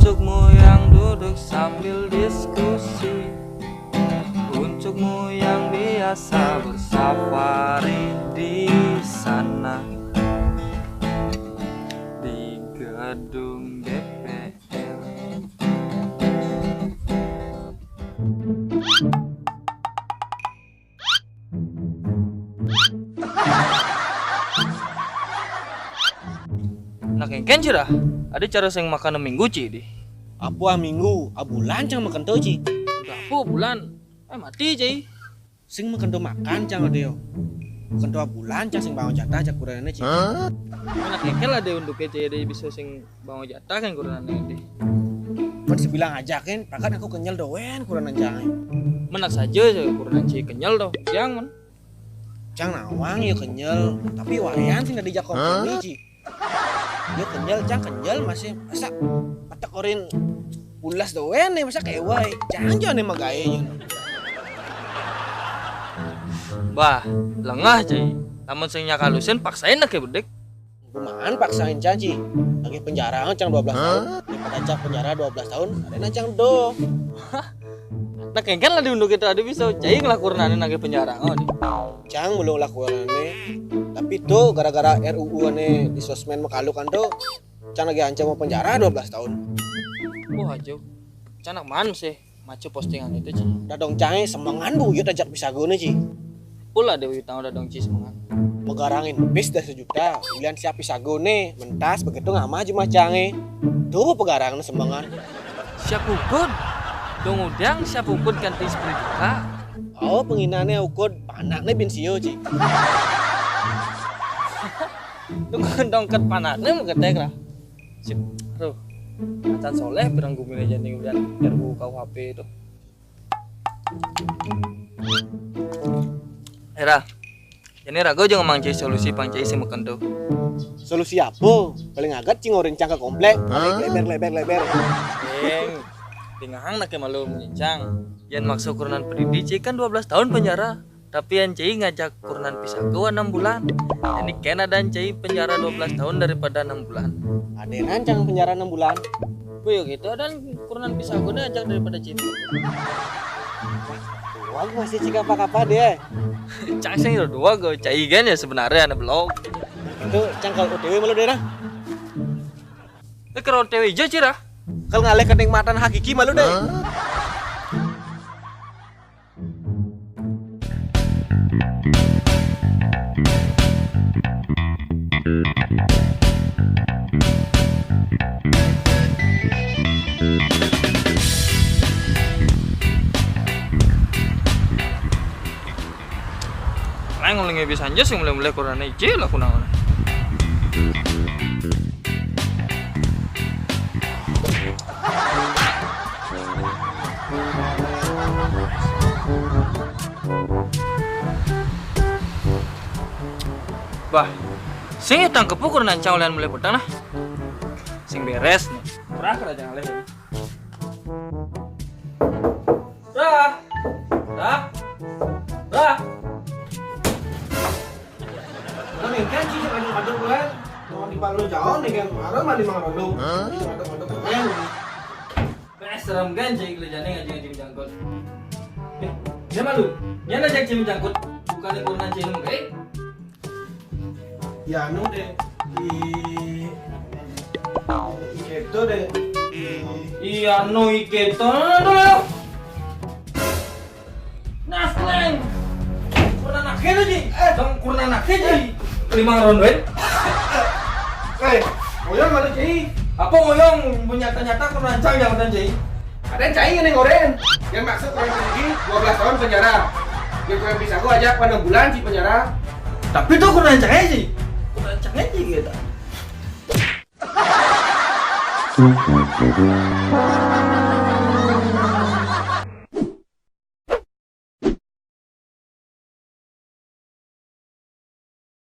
Untukmu yang duduk sambil diskusi, untukmu yang biasa bersafari di sana, di gedung DPR. Nak engken cerah, ada cara sing makan minggu ci di. Apa minggu, bulan cang makan to ci. Apa bulan? Mati ci. Sing makan to makan cang adeo. Makan to bulan cang sing bangun jatah cak kurane ci. Nak engken lah de untuk ci de bisa sing bangun jatah kan kurane de. Man sebilang ajakin, pakat aku kenyal doen kurane cang. Menak saja kurane ci kenyal doh. Yang man. Cang nawang ya kenyal, tapi wayan sing dijak kompromi ci. Dia kenyal masih masak patak orin pulas doen nih masa kewai jangan nih magayanya. Bah, lengah cai. Namun sing nyakalusin paksain nak ya bedek. Kumahan paksain caci. Lagi penjara cang 12 tahun. Daripada cang penjara 12 tahun, ada cang do. Nak engken lah diunduk kita ada bisa cai ngelakuran nage penjara nih. Cang belum lakukan tapi tuh gara-gara RUU ane di sosmed makalu kan tuh cang lagi ancam mau penjara 12 tahun. Wah jauh. Canak man sih macu postingan itu ci. Dadong cang semangan bu yuk ajak bisa gune ci. Pula dewi tahu udah dong ci semangat. Megarangin bis dah 1 juta. Bulan siap bisa gune mentas begitu ngama aja mah cange. Tuh pegarangan semangan. Siap ukun. Dong udang siap ukun ganti 10 juta. Oh penginannya ukun panaknya bensio ci. Tunggu dongket panaknya mengetek lah. Sip, aduh. Acan soleh berang gumil aja nih udah RUU KUHP itu. Era, jadi rago jangan mangcai solusi pancai sih makan tuh. Solusi apa? Paling agak cingorin cangka komplek. Leber. Tingahang nak malu menyincang. Yang maksud kurunan pendidik kan 12 tahun penjara. Tapi yang cai ngajak kurunan pisah ke 6 bulan. Jadi kena dan cai penjara 12 tahun daripada 6 bulan. Ada rancang penjara 6 bulan. Boyo gitu dan kurunan pisah gue ajak daripada cai. Wah masih cika apa deh. Cang sing dua gue cai kan ya sebenarnya ada blog. Itu cang kalau OTW malu daerah. Kalau OTW aja cira. Kalau ngalih kenikmatan hakiki malu deh. Lain ngolongnya bisa aja sih mulai kurang aja lah kunangan. Bah, sing tangkep ukur nancang olehan mulai petang nah. Sing beres nih. Murah kerja oleh. Dah. Kami kan sih ada bulan. Mau di Palu jauh nih kan. Ada mah di Mangrondong. Ada kan. Beres serem kan cai kelejane ngajeng jangkut. Dia malu. Nya ngajak cai jangkut. Bukan kurang cai nu kae. Ya anu deh di itu deh Iya no iketo dulu. Nasleng. Kurang nakhe ji. Dong kurang nakhe ji. 5 round wet. ngoyong mana cai? Apa ngoyong nyata-nyata kurang rancang jangan cai. Ada yang cai nih ngoren. Yang maksud orang tinggi 12 tahun penjara. Yang kau bisa gua ajak pada bulan sih penjara. Tapi tuh kurang rancang sih. Kurang rancang aja gitu.